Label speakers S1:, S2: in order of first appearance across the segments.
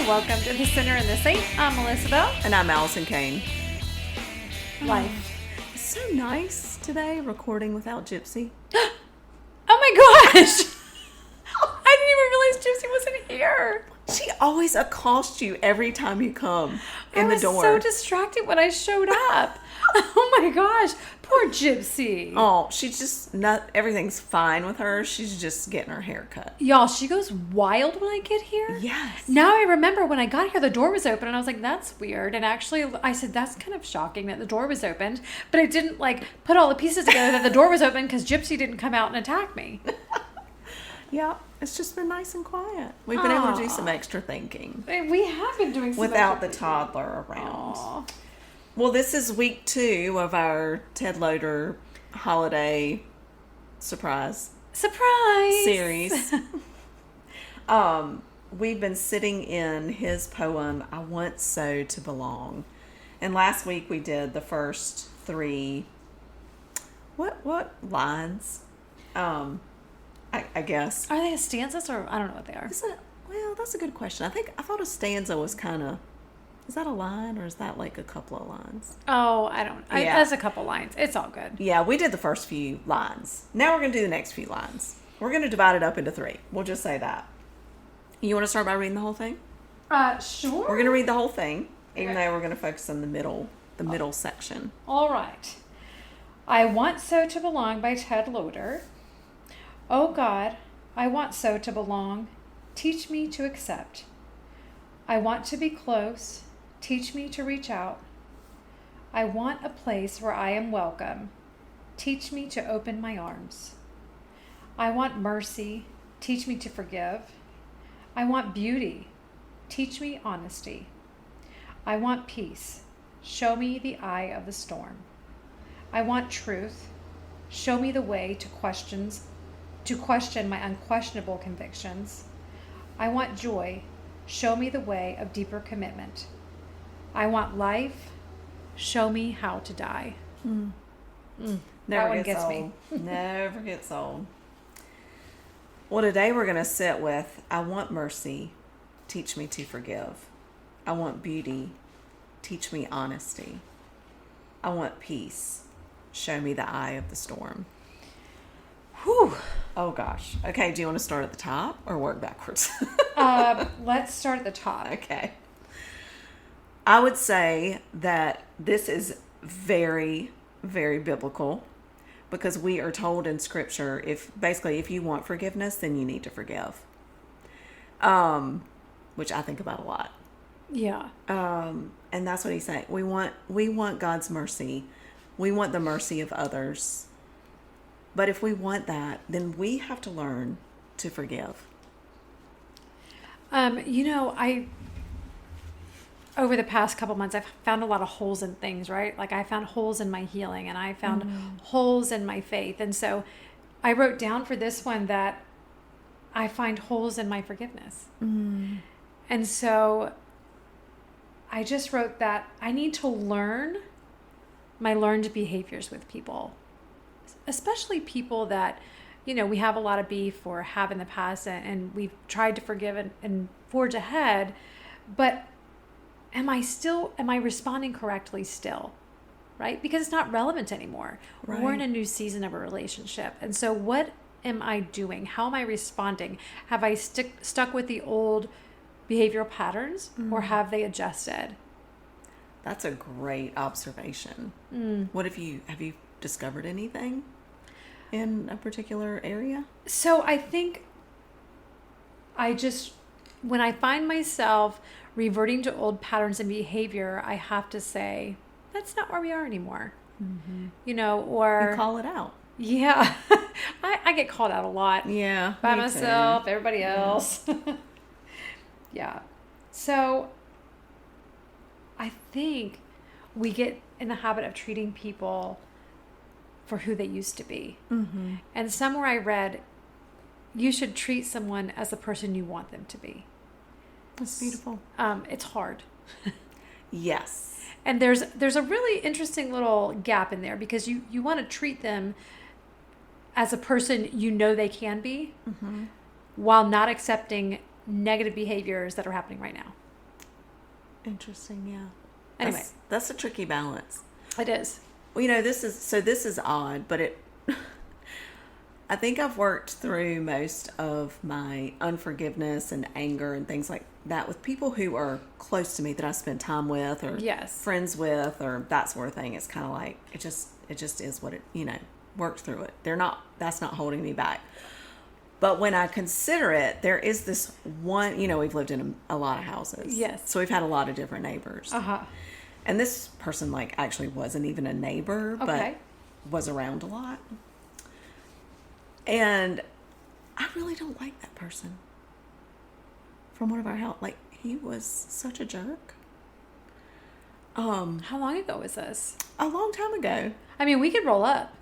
S1: Welcome to The Sinner and the Saint. I'm Melissa Bell.
S2: And I'm Allison Kane.
S1: Life.
S2: It's so nice today, recording without Gypsy.
S1: Oh my gosh! I didn't even realize Gypsy wasn't here.
S2: She always accosts you every time you come in the door.
S1: I was so distracted when I showed up. Oh my gosh, poor Gypsy.
S2: Oh, she's just not, everything's fine with her. She's just getting her hair cut.
S1: Y'all, she goes wild when I get here.
S2: Yes.
S1: Now I remember when I got here, the door was open, and I was like, that's weird. And actually, I said, that's kind of shocking that the door was opened. But I didn't, put all the pieces together that the door was open because Gypsy didn't come out and attack me.
S2: Yeah, it's just been nice and quiet. We've been able to do some extra thinking.
S1: We have been doing some
S2: without
S1: extra
S2: the toddler around.
S1: Aww.
S2: Well, this is week 2 of our Ted Loder holiday surprise series. We've been sitting in his poem, I Want So to Belong. And last week we did the first 3, what lines? I guess.
S1: Are they stanzas or I don't know what they are.
S2: Well, that's a good question. I thought a stanza was kind of, is that a line or is that like a couple of lines?
S1: Oh, I don't.
S2: Yeah.
S1: That's a couple lines. It's all good.
S2: Yeah, we did the first few lines. Now we're going to do the next few lines. We're going to divide it up into 3. We'll just say that. You want to start by reading the whole thing?
S1: Sure.
S2: We're going to read the whole thing, even though we're going to focus on the middle section.
S1: All right. I Want So to Belong by Ted Loder. Oh God, I want so to belong. Teach me to accept. I want to be close. Teach me to reach out. I want a place where I am welcome. Teach me to open my arms. I want mercy. Teach me to forgive. I want beauty. Teach me honesty. I want peace. Show me the eye of the storm. I want truth. Show me the way to question my unquestionable convictions. I want joy. Show me the way of deeper commitment. I want life. Show me how to die.
S2: Never
S1: gets
S2: old.
S1: me.
S2: Never gets old. Well, today we're going to sit with, I want mercy. Teach me to forgive. I want beauty. Teach me honesty. I want peace. Show me the eye of the storm. Whew. Oh, gosh. Okay, do you want to start at the top or work backwards?
S1: Let's start at the top.
S2: Okay. I would say that this is very, very biblical because we are told in Scripture, if you want forgiveness, then you need to forgive. Which I think about a lot.
S1: Yeah.
S2: And that's what he's saying. We want God's mercy. We want the mercy of others. But if we want that, then we have to learn to forgive.
S1: Over the past couple months, I've found a lot of holes in things, right? Like I found holes in my healing and I found holes in my faith. And so I wrote down for this one that I find holes in my forgiveness. And so I just wrote that I need to learn my learned behaviors with people, especially people that, we have a lot of beef or have in the past and we've tried to forgive and forge ahead, but am I responding correctly still? Right? Because it's not relevant anymore.
S2: Right.
S1: We're in a new season of a relationship. And so what am I doing? How am I responding? Have I stuck with the old behavioral patterns or have they adjusted?
S2: That's a great observation. What have you discovered anything in a particular area?
S1: So I think when I find myself reverting to old patterns and behavior, I have to say, that's not where we are anymore. Or...
S2: You call it out.
S1: Yeah. I get called out a lot.
S2: Yeah.
S1: By
S2: me
S1: myself,
S2: too.
S1: everybody else. Yeah. So I think we get in the habit of treating people for who they used to be. And somewhere I read, you should treat someone as the person you want them to be.
S2: That's beautiful.
S1: It's hard.
S2: Yes.
S1: And there's a really interesting little gap in there because you want to treat them as a person they can be while not accepting negative behaviors that are happening right now.
S2: Interesting, yeah.
S1: Anyway.
S2: That's a tricky balance.
S1: It is.
S2: Well, this is odd, but I think I've worked through most of my unforgiveness and anger and things like that with people who are close to me that I spend time with or friends with or that sort of thing. It's kind of like, it just is what it, worked through it. That's not holding me back. But when I consider it, there is this one, we've lived in a lot of houses.
S1: Yes.
S2: So we've had a lot of different neighbors.
S1: Uh-huh.
S2: And this person actually wasn't even a neighbor, but was around a lot. And I really don't like that person from one of our house. He was such a jerk.
S1: How long ago was this?
S2: A long time ago.
S1: I mean, we could roll up.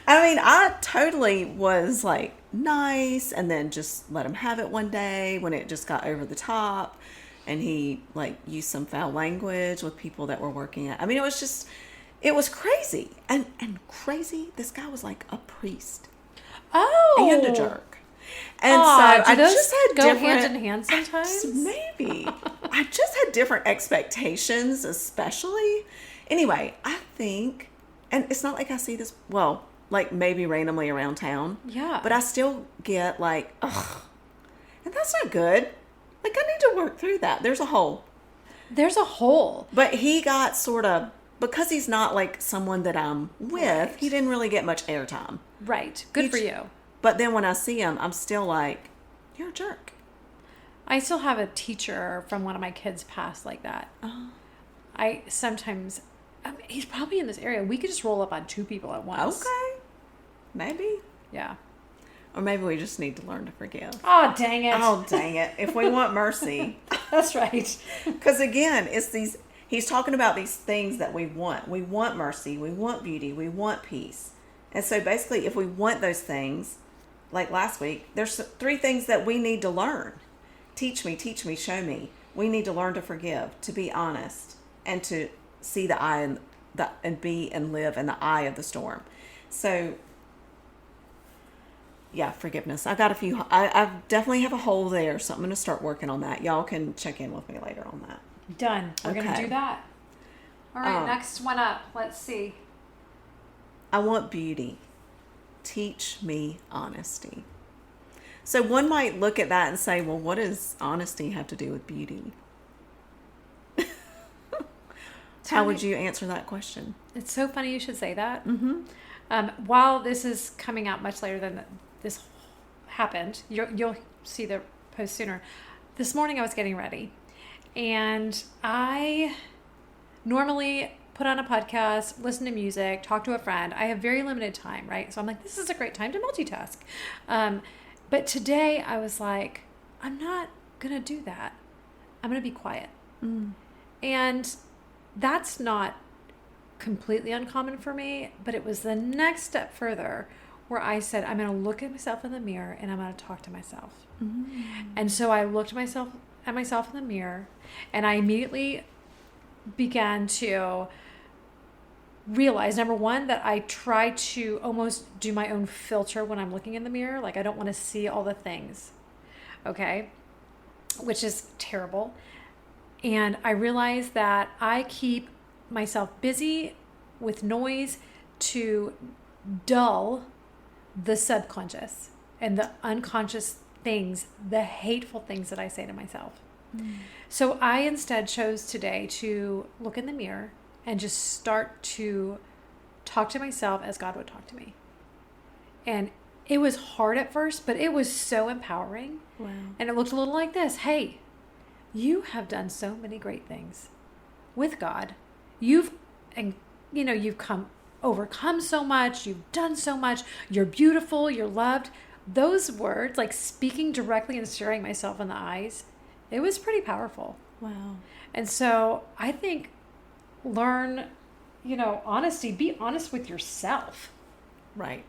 S2: I totally was nice and then just let him have it one day when it just got over the top. And he used some foul language with people that were working at. It was crazy. And crazy, this guy was like a priest.
S1: Oh.
S2: And a jerk. And so I just had
S1: go hand in hand sometimes?
S2: Maybe. I just had different expectations, especially. Anyway, I think, and it's not like I see this, maybe randomly around town.
S1: Yeah.
S2: But I still get ugh. And that's not good. I need to work through that. There's a hole. But he got sort of, because he's not someone that I'm with, he didn't really get much airtime.
S1: Right. Good for you.
S2: But then when I see him, I'm still you're a jerk.
S1: I still have a teacher from one of my kids' past like that. I sometimes, he's probably in this area. We could just roll up on two people at once.
S2: Okay. Maybe.
S1: Yeah.
S2: Or maybe we just need to learn to forgive.
S1: Oh, dang it.
S2: Oh, dang it. If we want mercy.
S1: That's right.
S2: Because again, he's talking about these things that we want. We want mercy. We want beauty. We want peace. And so basically, if we want those things, like last week, there's 3 things that we need to learn. Teach me, show me. We need to learn to forgive, to be honest, and to see the eye and be and live in the eye of the storm. So, yeah, forgiveness. I definitely have a hole there, so I'm going to start working on that. Y'all can check in with me later on that.
S1: Done. We're going to do that. All right, next one up. Let's see.
S2: I want beauty. Teach me honesty. So one might look at that and say, well, what does honesty have to do with beauty? How would you answer that question?
S1: It's so funny you should say that.
S2: Mm-hmm.
S1: While this is coming out much later than this happened, you'll see the post sooner. This morning I was getting ready, and I normally put on a podcast, listen to music, talk to a friend. I have very limited time, right? So I'm like, this is a great time to multitask. But today I was like, I'm not going to do that. I'm going to be quiet. And that's not completely uncommon for me, but it was the next step further where I said, I'm going to look at myself in the mirror and I'm going to talk to myself. And so I looked at myself in the mirror, and I immediately began to realize, number one, that I try to almost do my own filter when I'm looking in the mirror. I don't want to see all the things. Okay. Which is terrible. And I realized that I keep myself busy with noise to dull the subconscious and the unconscious things, the hateful things that I say to myself. So I instead chose today to look in the mirror and just start to talk to myself as God would talk to me. And it was hard at first, but it was so empowering.
S2: Wow.
S1: And it looked a little like this. Hey, you have done so many great things with God. You've overcome so much. You've done so much. You're beautiful. You're loved. Those words, speaking directly and staring myself in the eyes, it was pretty powerful.
S2: Wow.
S1: And so I think learn, honesty. Be honest with yourself.
S2: Right.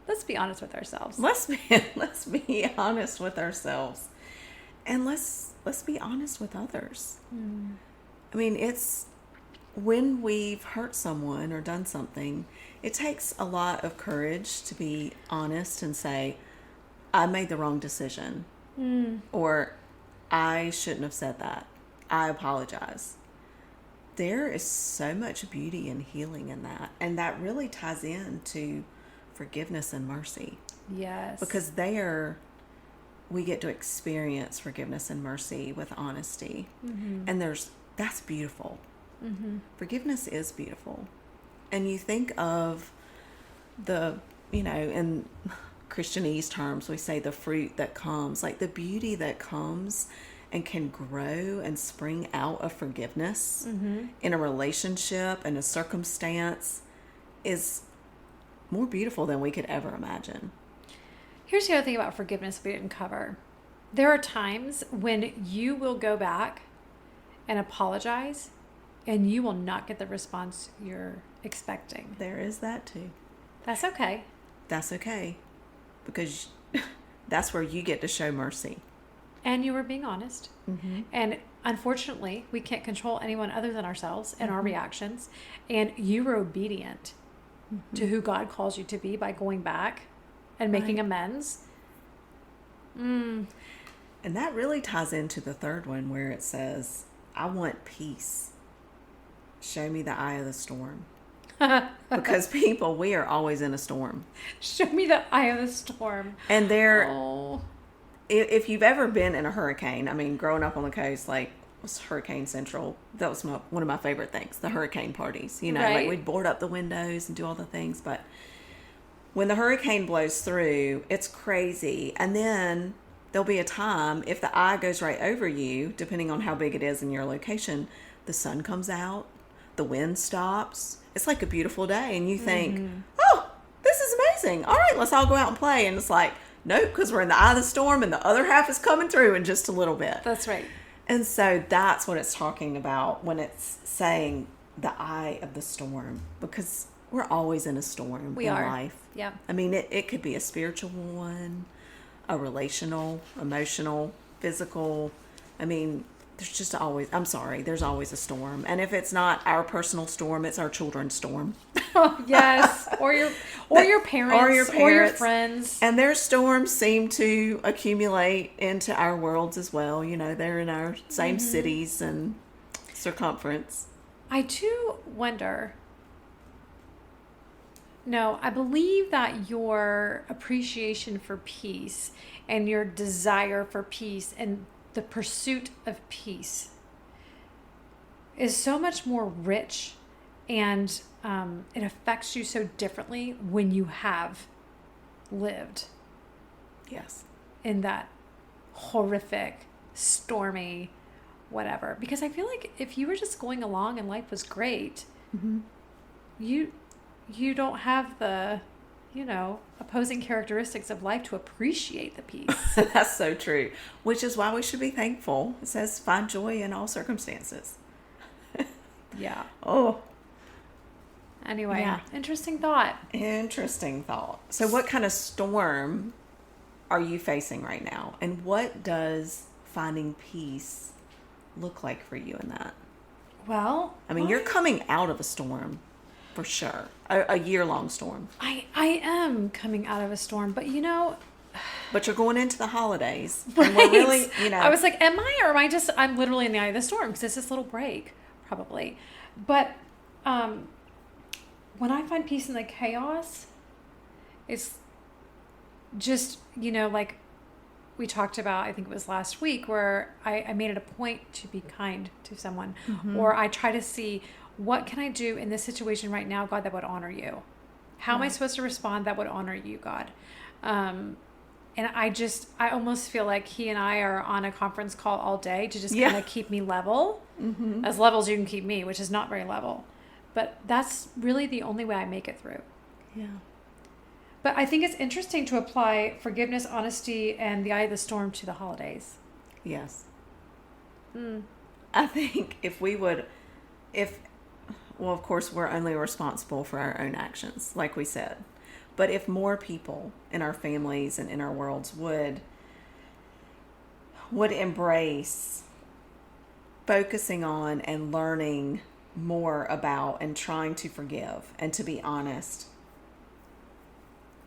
S1: Let's be honest with ourselves.
S2: Let's be honest with ourselves. And let's be honest with others. I mean, it's when we've hurt someone or done something, it takes a lot of courage to be honest and say, I made the wrong decision. Or I shouldn't have said that. I apologize. There is so much beauty and healing in that. And that really ties into forgiveness and mercy.
S1: Yes.
S2: Because there we get to experience forgiveness and mercy with honesty.
S1: Mm-hmm.
S2: And that's beautiful.
S1: Mm-hmm.
S2: Forgiveness is beautiful. And you think of in Christianese terms, we say the fruit that comes, like the beauty that comes and can grow and spring out of forgiveness in a relationship and a circumstance is more beautiful than we could ever imagine.
S1: Here's the other thing about forgiveness we didn't cover. There are times when you will go back and apologize and you will not get the response you're expecting.
S2: There is that too.
S1: That's okay.
S2: That's okay. Because that's where you get to show mercy.
S1: And you were being honest.
S2: Mm-hmm.
S1: And unfortunately, we can't control anyone other than ourselves and our reactions. And you were obedient to who God calls you to be by going back and making amends.
S2: And that really ties into the third one where it says, I want peace. Show me the eye of the storm. Because people, we are always in a storm.
S1: Show me the eye of the storm.
S2: And if you've ever been in a hurricane, I mean, growing up on the coast, like, was Hurricane Central, that was one of my favorite things, the hurricane parties. You know, like we'd board up the windows and do all the things. But when the hurricane blows through, it's crazy. And then there'll be a time, if the eye goes right over you, depending on how big it is in your location, the sun comes out, the wind stops. It's like a beautiful day. And you think, oh, this is amazing. All right, let's all go out and play. And it's like, nope, because we're in the eye of the storm and the other half is coming through in just a little bit.
S1: That's right.
S2: And so that's what it's talking about when it's saying the eye of the storm, because we're always in a storm in life.
S1: Yeah.
S2: I mean, it could be a spiritual one, a relational, emotional, physical. I mean, there's always a storm. And if it's not our personal storm, it's our children's storm.
S1: Yes. Or your parents. Or your friends.
S2: And their storms seem to accumulate into our worlds as well. You know, they're in our same cities and circumference.
S1: I do wonder. No, I believe that your appreciation for peace and your desire for peace and the pursuit of peace is so much more rich, and it affects you so differently when you have lived in that horrific, stormy, whatever. Because I feel like if you were just going along and life was great, you don't have the opposing characteristics of life to appreciate the peace.
S2: That's so true. Which is why we should be thankful. It says find joy in all circumstances.
S1: Yeah.
S2: Oh.
S1: Anyway, interesting thought.
S2: So what kind of storm are you facing right now? And what does finding peace look like for you in that?
S1: Well,
S2: I mean, you're coming out of a storm. For sure. A year-long storm.
S1: I am coming out of a storm, but
S2: But you're going into the holidays.
S1: Right.
S2: And we're really,
S1: I was like, am I, or am I just, I'm literally in the eye of the storm because it's this little break, probably. But when I find peace in the chaos, it's just, like we talked about, I think it was last week, where I made it a point to be kind to someone. Or I try to see, what can I do in this situation right now, God, that would honor you? How am I supposed to respond that would honor you, God? And I almost feel like he and I are on a conference call all day to just kind of keep me level, as level as you can keep me, which is not very level. But that's really the only way I make it through.
S2: Yeah.
S1: But I think it's interesting to apply forgiveness, honesty, and the eye of the storm to the holidays.
S2: Yes. I think well, of course, we're only responsible for our own actions, like we said. But if more people in our families and in our worlds would embrace focusing on and learning more about and trying to forgive and to be honest.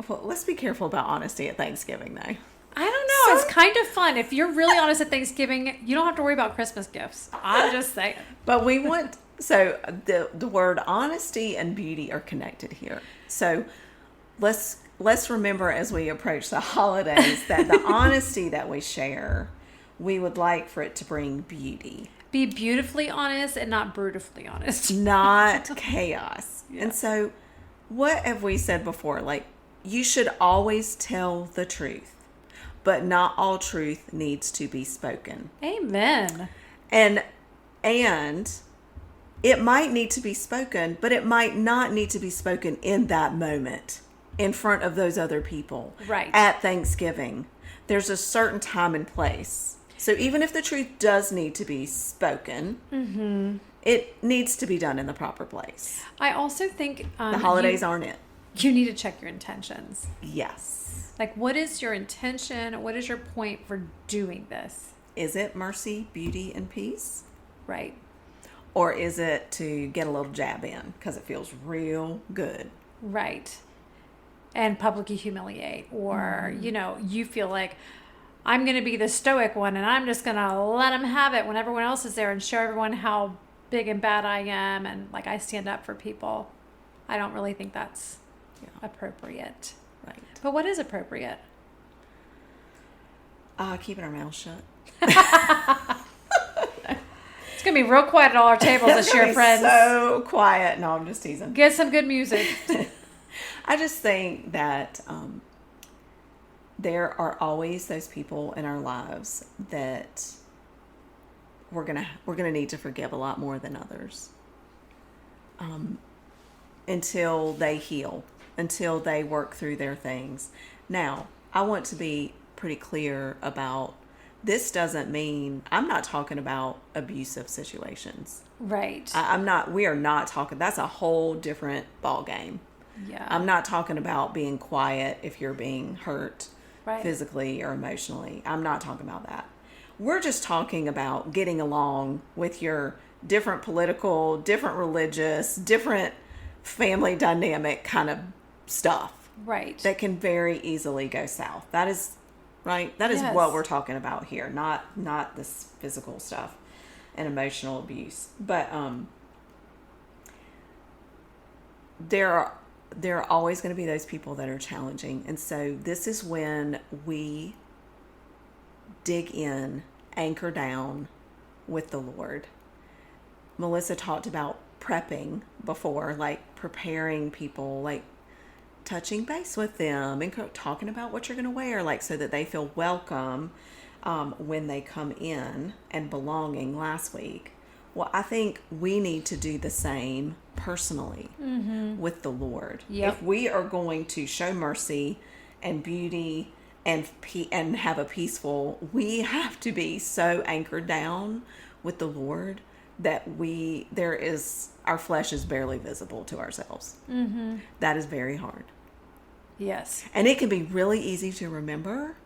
S2: Well, let's be careful about honesty at Thanksgiving, though.
S1: I don't know. it's kind of fun. If you're really honest at Thanksgiving, you don't have to worry about Christmas gifts. I'm just saying.
S2: But we want, so the word honesty and beauty are connected here. So let's remember as we approach the holidays that the honesty that we share, we would like for it to bring beauty.
S1: Be beautifully honest and not brutally honest.
S2: Not chaos.
S1: Yeah.
S2: And so what have we said before? Like, you should always tell the truth, but not all truth needs to be spoken.
S1: Amen.
S2: And it might need to be spoken, but it might not need to be spoken in that moment in front of those other people.
S1: Right.
S2: At Thanksgiving, there's a certain time and place. So even if the truth does need to be spoken, it needs to be done in the proper place.
S1: I also think
S2: The holidays aren't it.
S1: You need to check your intentions.
S2: Yes.
S1: Like, what is your intention? What is your point for doing this?
S2: Is it mercy, beauty, and peace?
S1: Right.
S2: Or is it to get a little jab in because it feels real good?
S1: Right. And publicly humiliate. Or, you feel like, I'm going to be the stoic one and I'm just going to let them have it when everyone else is there and show everyone how big and bad I am and like I stand up for people. I don't really think that's appropriate.
S2: Right.
S1: But what is appropriate?
S2: Keeping our mouths shut.
S1: It's going to be real quiet at all our tables this year, friends.
S2: So quiet. No, I'm just teasing.
S1: Get some good music.
S2: I just think that there are always those people in our lives that we're gonna need to forgive a lot more than others, until they heal, until they work through their things. Now, I want to be pretty clear about this. Doesn't mean I'm not talking about abusive situations.
S1: Right.
S2: We are not talking. That's a whole different ball game.
S1: Yeah.
S2: I'm not talking about being quiet if you're being hurt
S1: Right.
S2: physically or emotionally. I'm not talking about that. We're just talking about getting along with your different political, different religious, different family dynamic kind of stuff.
S1: Right.
S2: That can very easily go south. That is right. That is
S1: Yes.
S2: what we're talking about here. Not this physical stuff and emotional abuse. But there are always going to be those people that are challenging. And so this is when we dig in, anchor down with the Lord. Melissa talked about prepping before, like preparing people, like touching base with them and talking about what you're going to wear, like so that they feel welcome when they come in and belonging last week. Well, I think we need to do the same personally with the Lord.
S1: Yep.
S2: If we are going to show mercy and beauty and have a peaceful, we have to be so anchored down with the Lord that our flesh is barely visible to ourselves. That is very hard.
S1: Yes.
S2: And it can be really easy to remember.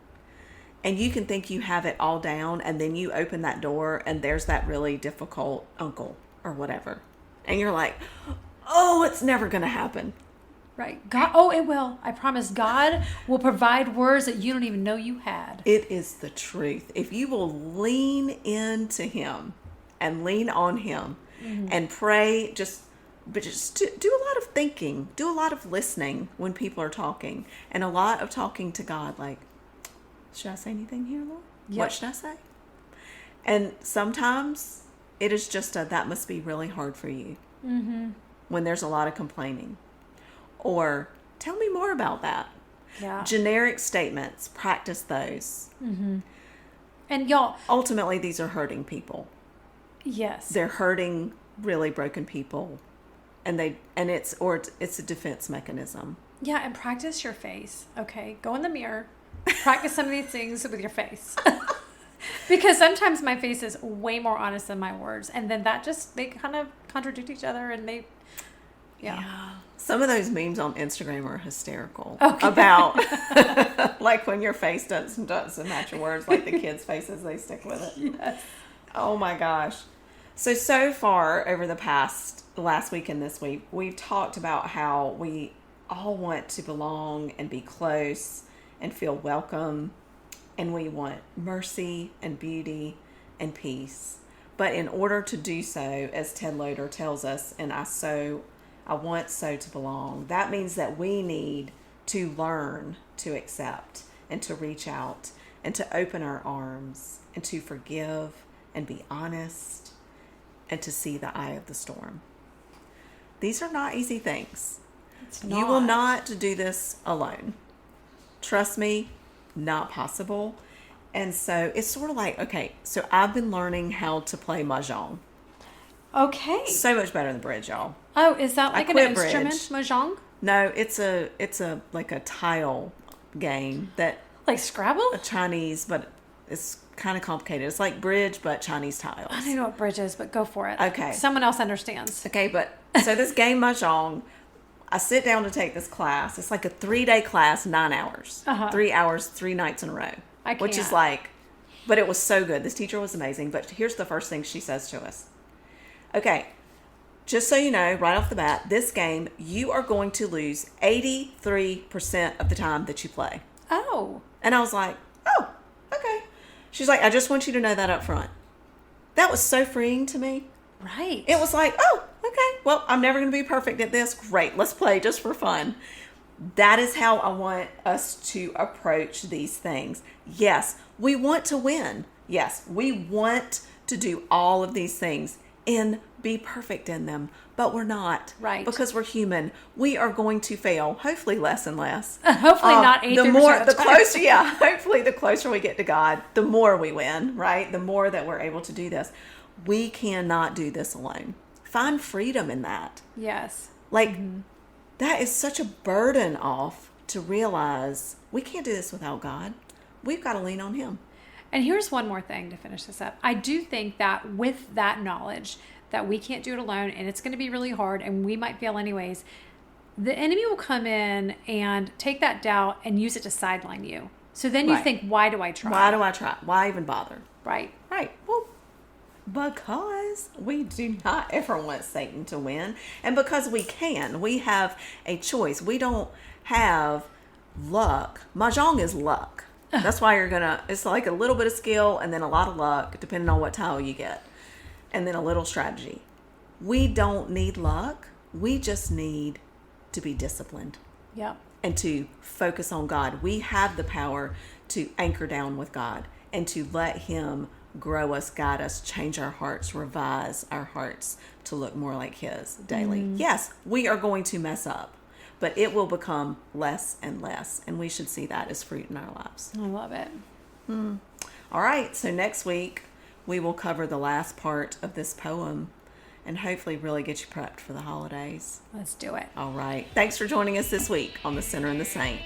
S2: And you can think you have it all down, and then you open that door and there's that really difficult uncle or whatever. And you're like, oh, it's never going to happen.
S1: Right. God. Oh, it will. I promise. God will provide words that you don't even know you had.
S2: It is the truth. If you will lean into Him and lean on Him and pray, but just do a lot of thinking, do a lot of listening when people are talking, and a lot of talking to God, like, should I say anything here, Lord?
S1: Yep.
S2: What should I say? And sometimes it is just that must be really hard for you when there's a lot of complaining. Or tell me more about that.
S1: Yeah.
S2: Generic statements, practice those.
S1: And y'all,
S2: Ultimately, these are hurting people.
S1: yes.
S2: They're hurting really broken people, and it's a defense mechanism.
S1: Yeah, and practice your face. Okay, go in the mirror. Practice some of these things with your face. Because sometimes my face is way more honest than my words, and then they kind of contradict each other, and yeah.
S2: Some of those memes on Instagram are hysterical.
S1: Okay.
S2: About like when your face doesn't match your words, like the kids' faces, they stick with it.
S1: Yes.
S2: Oh my gosh. So far over the last week and this week, we've talked about how we all want to belong and be close and feel welcome and we want mercy and beauty and peace. But in order to do so, as Ted Loder tells us, and I want so to belong, that means that we need to learn to accept and to reach out and to open our arms and to forgive and be honest and to see the eye of the storm. These are not easy things. You will not do this alone. Trust me, not possible. And so it's sort of like, okay, so I've been learning how to play mahjong.
S1: Okay.
S2: So much better than bridge, y'all.
S1: Oh, is that like an instrument,
S2: bridge.
S1: mahjong?
S2: No, it's a like a tile game that
S1: Like Scrabble?
S2: a Chinese, but it's kind of complicated. It's like bridge, but Chinese tiles.
S1: I don't know what bridge is, but go for it.
S2: Okay.
S1: Someone else understands.
S2: Okay, but so this game mahjong, I sit down to take this class. It's like a 3-day class, 9 hours. 3 hours, 3 nights in a row. Which is like, but it was so good. This teacher was amazing. But here's the first thing she says to us. Okay, just so you know, right off the bat, this game, you are going to lose 83% of the time that you play.
S1: Oh.
S2: And I was like, oh, okay. She's like, I just want you to know that up front. That was so freeing to me.
S1: Right.
S2: It was like, oh, okay. Well, I'm never going to be perfect at this. Great. Let's play just for fun. That is how I want us to approach these things. Yes, we want to win. Yes, we want to do all of these things and be perfect in them, but we're not.
S1: Right.
S2: Because we're human. We are going to fail, hopefully less and less.
S1: Hopefully not 83%
S2: the closer, yeah, hopefully the closer we get to God, the more we win, right? The more that we're able to do this. We cannot do this alone. Find freedom in that.
S1: Yes.
S2: Like, that is such a burden off to realize we can't do this without God. We've got to lean on Him.
S1: And here's one more thing to finish this up. I do think that with that knowledge that we can't do it alone and it's going to be really hard and we might fail anyways, the enemy will come in and take that doubt and use it to sideline you. So then you think, why do I try?
S2: Why do I try? Why even bother?
S1: Right.
S2: Right. Well, because we do not ever want Satan to win. And because we can. We have a choice. We don't have luck. Mahjong is luck. That's why it's like a little bit of skill and then a lot of luck, depending on what tile you get. And then a little strategy. We don't need luck. We just need to be disciplined.
S1: Yep.
S2: And to focus on God. We have the power to anchor down with God and to let Him grow us, guide us, change our hearts, revise our hearts to look more like His daily. Yes, we are going to mess up, but it will become less and less, and we should see that as fruit in our lives.
S1: I love it.
S2: All right, so next week we will cover the last part of this poem and hopefully really get you prepped for the holidays.
S1: Let's do it.
S2: All right. Thanks for joining us this week on The Sinner and the Saint.